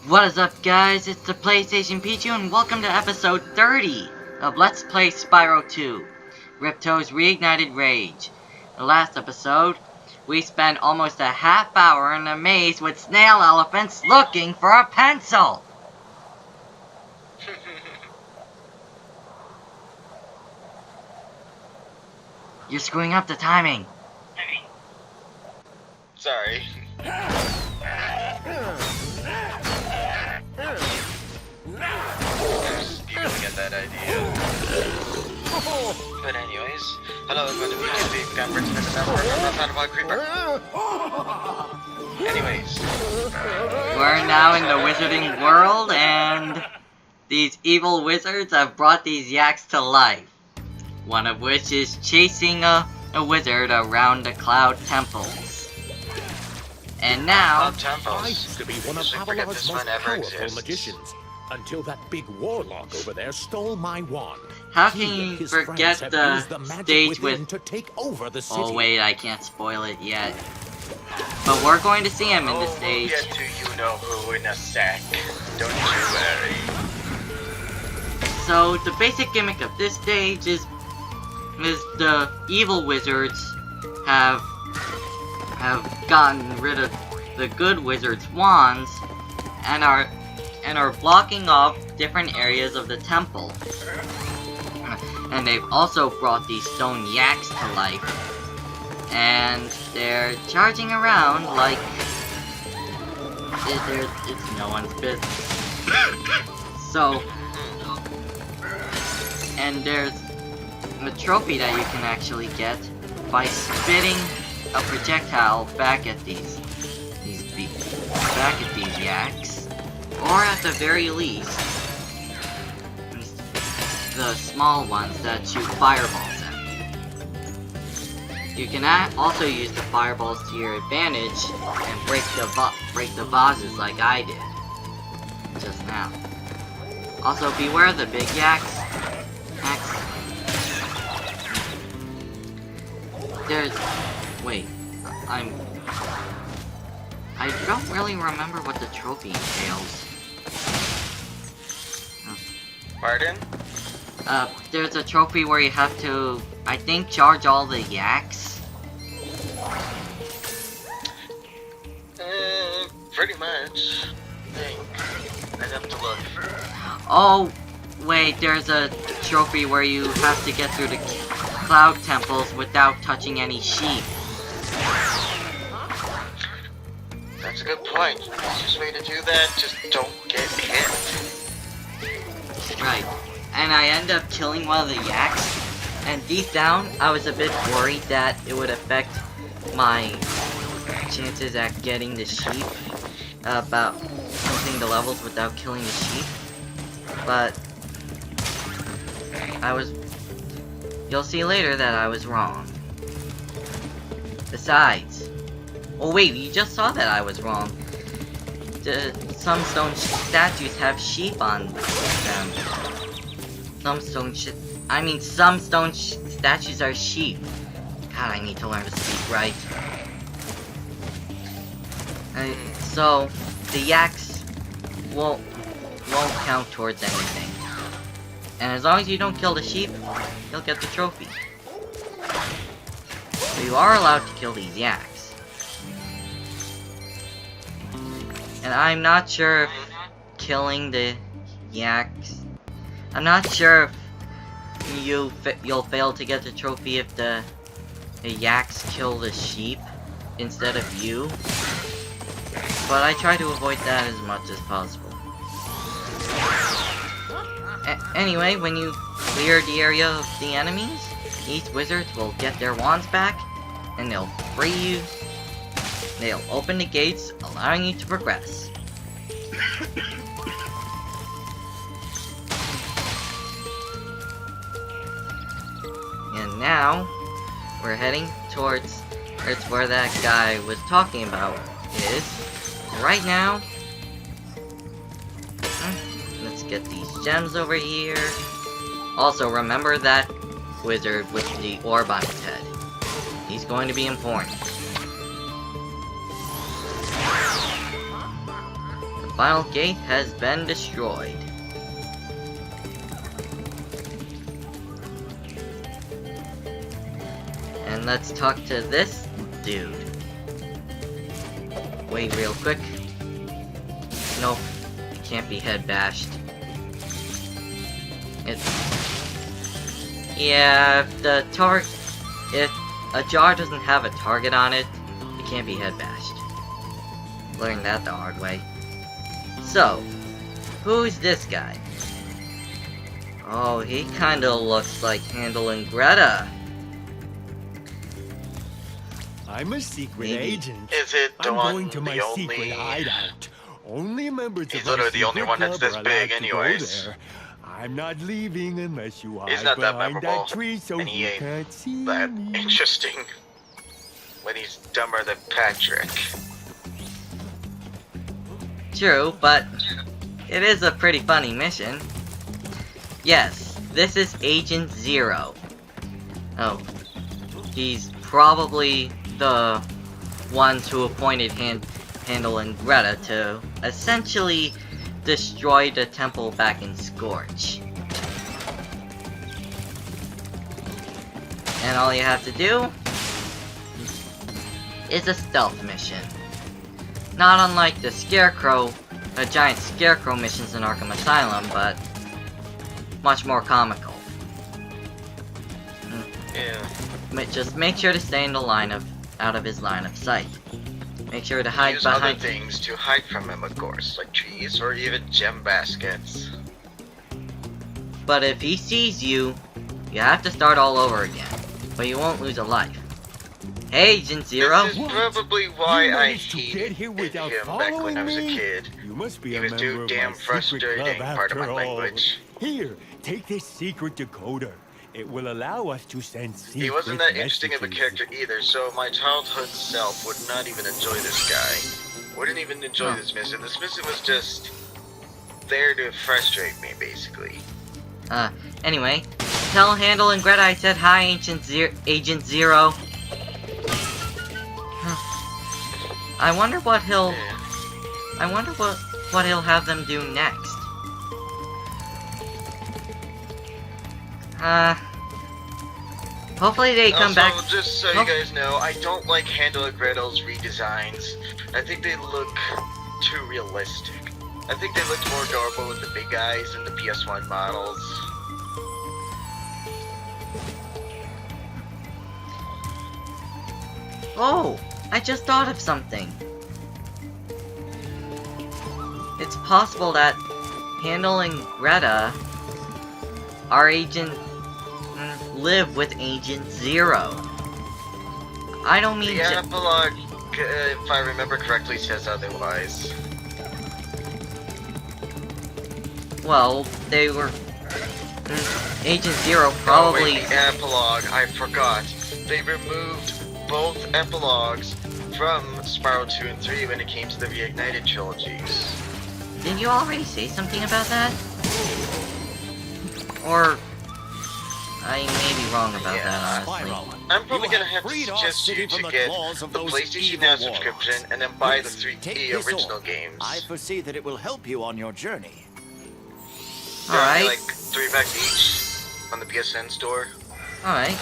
What is up, guys? It's the PlayStation Pichu and welcome to episode 30 of Let's Play Spyro 2, Ripto's Reignited Rage. In the last episode, we spent almost a half hour in a maze with snail elephants looking for a pencil! You're screwing up the timing. Sorry. You really get that idea. But anyways, hello everyone, if you can be conference, this is our creeper. Anyways. We're now in the wizarding world, and these evil wizards have brought these yaks to life. One of which is chasing a wizard around the Cloud Temples. And now... I used to be one of Avalon's most powerful magicians, until that big warlock over there stole my wand. How can you forget the stage with... to take over the city. Oh wait, I can't spoil it yet. But we're going to see him in the stage. We'll get to you-know-who in a sec. Don't you worry. So, the basic gimmick of this stage is the evil wizards have gotten rid of the good wizards' wands and are blocking off different areas of the temple. And they've also brought these stone yaks to life. And they're charging around like it's no one's business. So, and there's a trophy that you can actually get by spitting a projectile back at these yaks, or at the very least, the small ones that shoot fireballs at you. You can also use the fireballs to your advantage and break the vases like I did just now. Also, beware the big yaks. Wait, I don't really remember what the trophy entails. Pardon? There's a trophy where you have to, I think, charge all the yaks. Pretty much. I think. I'd have to look. Oh, wait, there's a trophy where you have to get through the Cloud Temples without touching any sheep. That's a good point. The easiest way to do that, just don't get hit. Right. And I end up killing one of the yaks, and deep down, I was a bit worried that it would affect my chances at getting the sheep, about completing the levels without killing the sheep. But you'll see later that I was wrong. Besides... Oh wait, you just saw that I was wrong. Some stone statues have sheep on them. Some stone statues are sheep. God, I need to learn to speak right. So, the yaks won't count towards anything. And as long as you don't kill the sheep, you'll get the trophy. So you are allowed to kill these yaks. And I'm not sure if killing the yaks... I'm not sure if you'll fail to get the trophy if the yaks kill the sheep instead of you. But I try to avoid that as much as possible. Anyway, when you clear the area of the enemies, these wizards will get their wands back, and they'll free you. They'll open the gates, allowing you to progress. And now, we're heading towards where that guy was talking about is. Right now, let's get these gems over here. Also, remember that wizard with the orb on his head. He's going to be important. final gate has been destroyed. And let's talk to this dude. Wait real quick. Nope. Can't be head bashed. Yeah, if a jar doesn't have a target on it, it can't be head bashed. Learned that the hard way. So, who's this guy? Oh, he kinda looks like Handel and Greta. I'm a secret Maybe. agent. Is it the I'm one, going to my the secret only... hideout. Only members He's of my literally the only secret one that's club this are big allowed to go anyways. there. I'm not leaving unless you hide He's not that behind memorable, that tree so and he you ain't can't see that me. interesting when he's dumber than Patrick. True, but it is a pretty funny mission. Yes, this is Agent Zero. Oh, he's probably the ones who appointed Handel and Greta to essentially destroy the temple back in Scorch. And all you have to do is a stealth mission. Not unlike the giant scarecrow missions in Arkham Asylum, but much more comical. Yeah. But just make sure to stay in the out of his line of sight. Make sure to hide Use other behind. things to hide from him, of course, like trees or even gem baskets. But if he sees you, you have to start all over again. But you won't lose a life. Hey, Agent Zero. This is probably why You I managed to get hated here him without back when I was a following me? kid. You must be He a was member too of damn my secret frustrating, club pardon my after all. language. Here, take this secret decoder. It will allow us to send secret He wasn't that interesting of a messages. character either, so my childhood self would not even enjoy this guy. Wouldn't even enjoy this mission. This mission was just there to frustrate me, basically. Anyway, tell Handel and Greta I said hi, Agent Zero. I wonder what he'll... Yeah. I wonder what he'll have them do next. Hopefully they come back. Just so you guys know, I don't like Handel and Gretel's redesigns. I think they look too realistic. I think they looked more adorable with the big eyes and the PS1 models. Oh, I just thought of something. It's possible that Handel and Greta are live with Agent Zero. I don't mean The epilogue, if I remember correctly, says otherwise. well, they were... Agent Zero probably... Oh, wait, the epilogue, I forgot. They removed both epilogues from Spyro 2 and 3 when it came to the Reignited trilogies. Didn't you already say something about that? Or... I may be wrong about that, honestly. Spyro, I'm probably you gonna have have to freed our suggest city you from to the get claws of the those PlayStation evil Now warlocks. subscription and then buy the Take 3 this original sword. games. I foresee that it will help you on your journey. They're only Alright. like $3 each on the PSN store. Alright.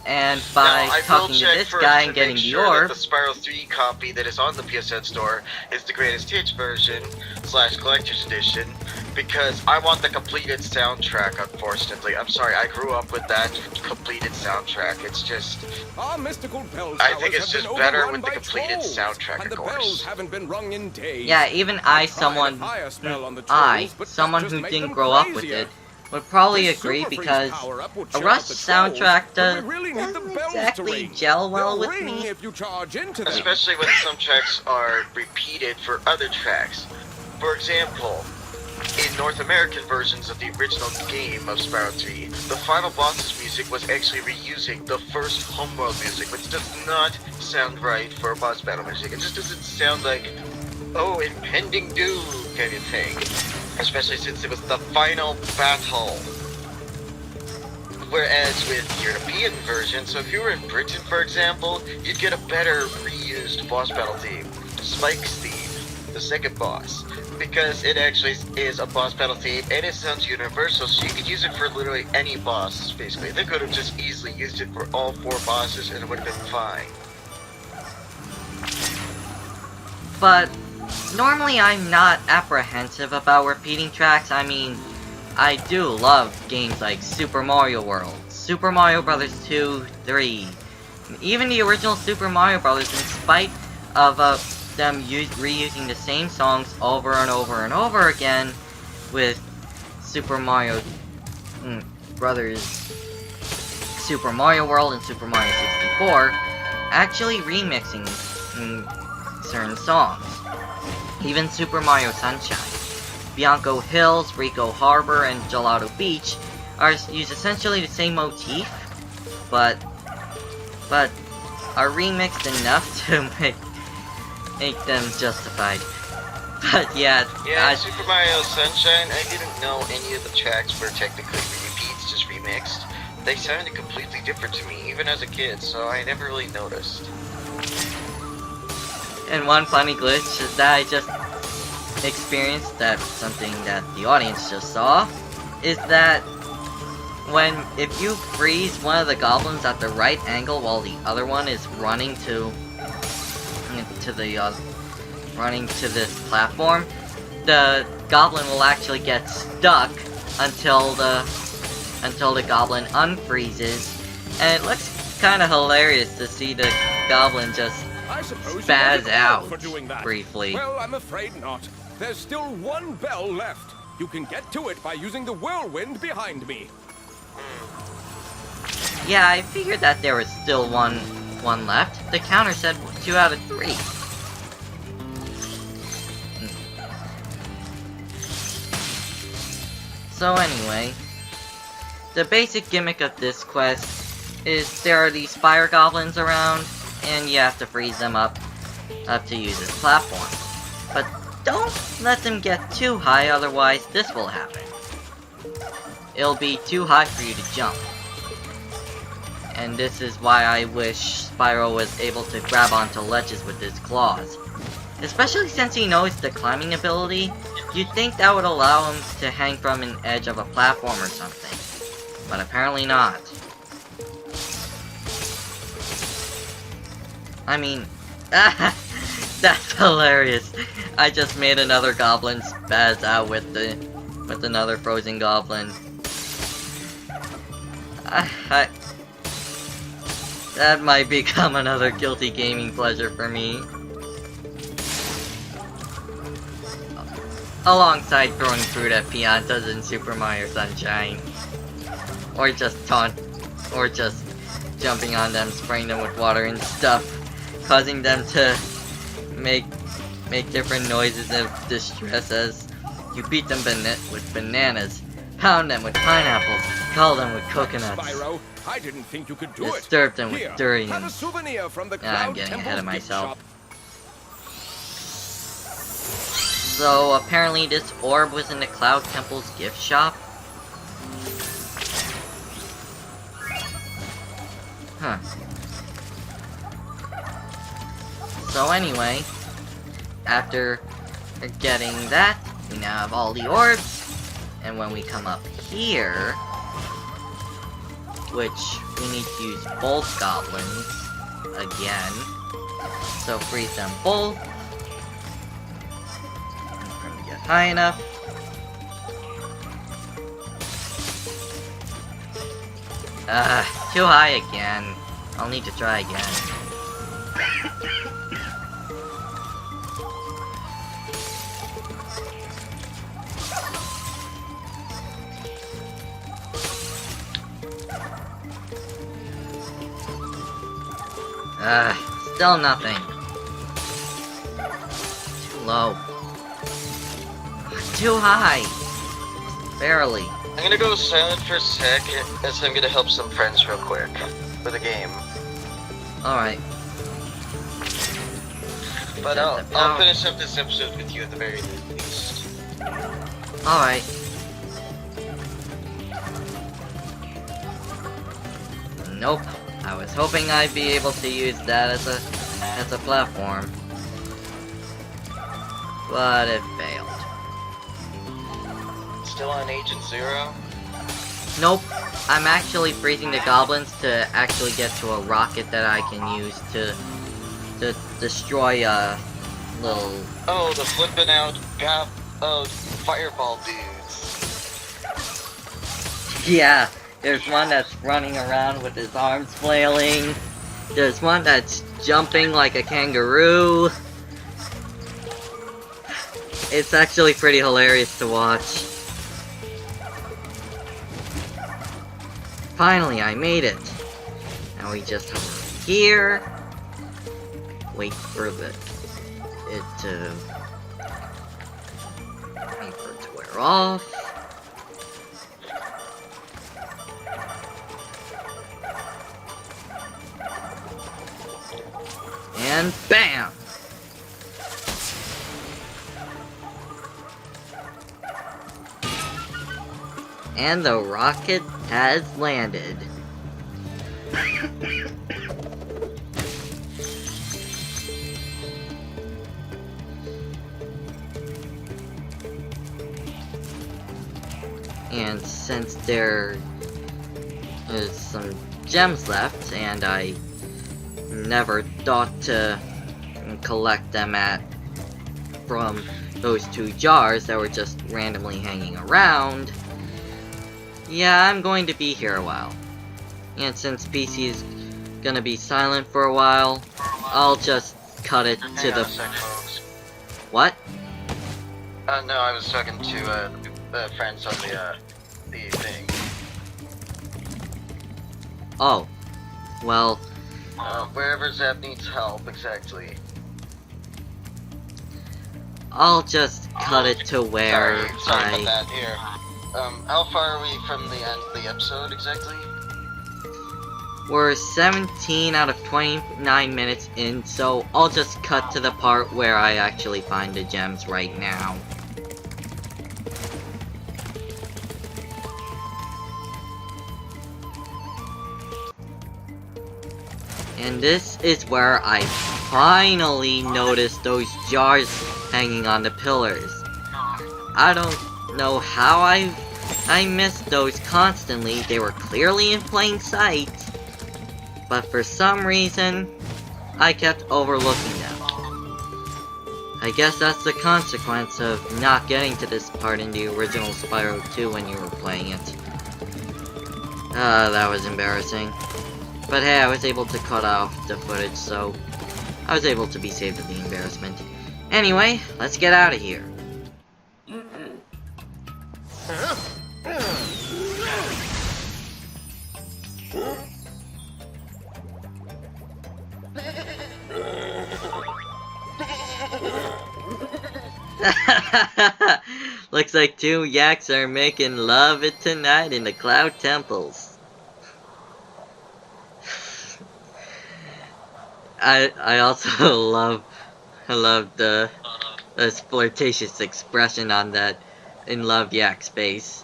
And by Now, I talking will to check this first guy to and getting make the sure orb... that the Spyro 3 copy that is on the PSN store is the greatest hits version / collector's edition, because I want the completed soundtrack, unfortunately. I'm sorry, I grew up with that completed soundtrack. It's just... Our mystical bell I towers think it's have just been better overrun with the by completed trolls, soundtrack, and of the course. bells haven't been rung in days. Yeah, even I, tried a someone... fire spell on the I, trolls, but that someone just who made didn't them grow up with crazier. it, would probably This agree Super Freeze because power-up will a cheer Rush up the soundtrack trolls, but we really need the doesn't bells to exactly ring. gel well They'll with ring me. if you charge into them. Especially when some tracks are repeated for other tracks. For example, in North American versions of the original game of Spyro 3, the final boss's music was actually reusing the first homeworld music, which does not sound right for a boss battle music. It just doesn't sound like, oh, impending doom kind of thing. Especially since it was the final battle. Whereas with European versions, so if you were in Britain, for example, you'd get a better reused boss battle theme. Spike's theme, the second boss, because it actually is a boss battle theme and it sounds universal, so you could use it for literally any boss, basically. They could have just easily used it for all 4 bosses and it would have been fine. But normally I'm not apprehensive about repeating tracks. I mean, I do love games like Super Mario World, Super Mario Bros. 2, 3, even the original Super Mario Bros. In spite of them reusing the same songs over and over and over again with Super Mario Brothers, Super Mario World and Super Mario 64, actually remixing certain songs. Even Super Mario Sunshine, Bianco Hills, Rico Harbor, and Gelato Beach use essentially the same motif, but are remixed enough to make them justified. But yeah, Super Mario Sunshine, I didn't know any of the tracks were technically repeats, just remixed. They sounded completely different to me, even as a kid, so I never really noticed. And one funny glitch is that I just experienced, that something that the audience just saw, is that if you freeze one of the goblins at the right angle while the other one is running to this platform, the goblin will actually get stuck until the goblin unfreezes, and it looks kind of hilarious to see the goblin just spaz out briefly. Well, I'm afraid not. There's still 1 bell left. You can get to it by using the whirlwind behind me. Yeah, I figured that there was still one left. The counter said 2 out of 3. So anyway, the basic gimmick of this quest is there are these fire goblins around, and you have to freeze them up to use this platform. But don't let them get too high, otherwise this will happen. It'll be too high for you to jump. And this is why I wish Spyro was able to grab onto ledges with his claws. Especially since he knows the climbing ability, you'd think that would allow him to hang from an edge of a platform or something. But apparently not. I mean, that's hilarious. I just made another goblin spaz out with another frozen goblin. That might become another guilty gaming pleasure for me. Alongside throwing fruit at Piantas in Super Mario Sunshine. Or just jumping on them, spraying them with water and stuff, causing them to make different noises of distress as you beat them with bananas, pound them with pineapples, call them with coconuts, Spyro, I didn't think you could do it. disturb them Here, with durian. have a souvenir from the I'm Cloud getting Temple's ahead of gift myself. shop. So apparently this orb was in the Cloud Temple's gift shop. Huh. So anyway, after getting that, we now have all the orbs, and when we come up here, which we need to use both goblins again, so freeze them both. When we get high enough. Too high again. I'll need to try again. Still nothing. Too low. Too high. Barely. I'm gonna go silent for a sec, as I'm gonna help some friends real quick for the game. Alright. But I'll finish up this episode with you at the very least. Alright. Nope. I was hoping I'd be able to use that as a platform. but it failed. Still on Agent Zero? Nope, I'm actually freezing the goblins to actually get to a rocket that I can use to destroy little... Oh, the flippin' out fireball dudes. Yeah, there's one that's running around with his arms flailing. There's one that's jumping like a kangaroo. It's actually pretty hilarious to watch. Finally, I made it. Now we just hover here. Wait for it to wear off. And bam! And the rocket has landed. And since there is some gems left, and I never thought to collect them from those 2 jars that were just randomly hanging around, yeah, I'm going to be here a while. And since PC is gonna be silent for a while, I'll just cut it to the... What? No, I was talking to friends on the thing. Oh. Well... Wherever Zap needs help, exactly. I'll just cut it to where Sorry about that, here. How far are we from the end of the episode, exactly? We're 17 out of 29 minutes in, so I'll just cut to the part where I actually find the gems right now. And this is where I finally noticed those jars hanging on the pillars. I don't know how I missed those constantly. They were clearly in plain sight. But for some reason, I kept overlooking them. I guess that's the consequence of not getting to this part in the original Spyro 2 when you were playing it. That was embarrassing. But hey, I was able to cut off the footage, so I was able to be saved of the embarrassment. Anyway, let's get out of here. Looks like 2 yaks are making love it tonight in the Cloud Temples. I also love the flirtatious expression on that in Love Yak's face.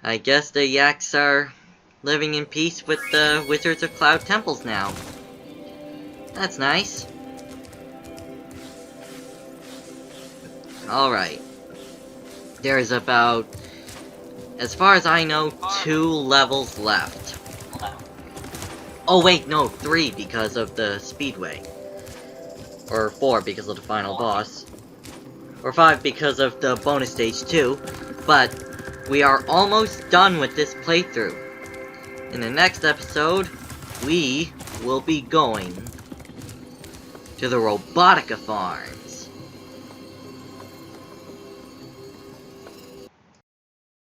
I guess the yaks are living in peace with the Wizards of Cloud Temples now. That's nice. Alright. There's about, as far as I know, 2 levels left. Oh wait, no, 3 because of the Speedway. Or 4 because of the final boss. Or 5 because of the bonus stage 2. But we are almost done with this playthrough. In the next episode, we will be going to the Robotica Farms.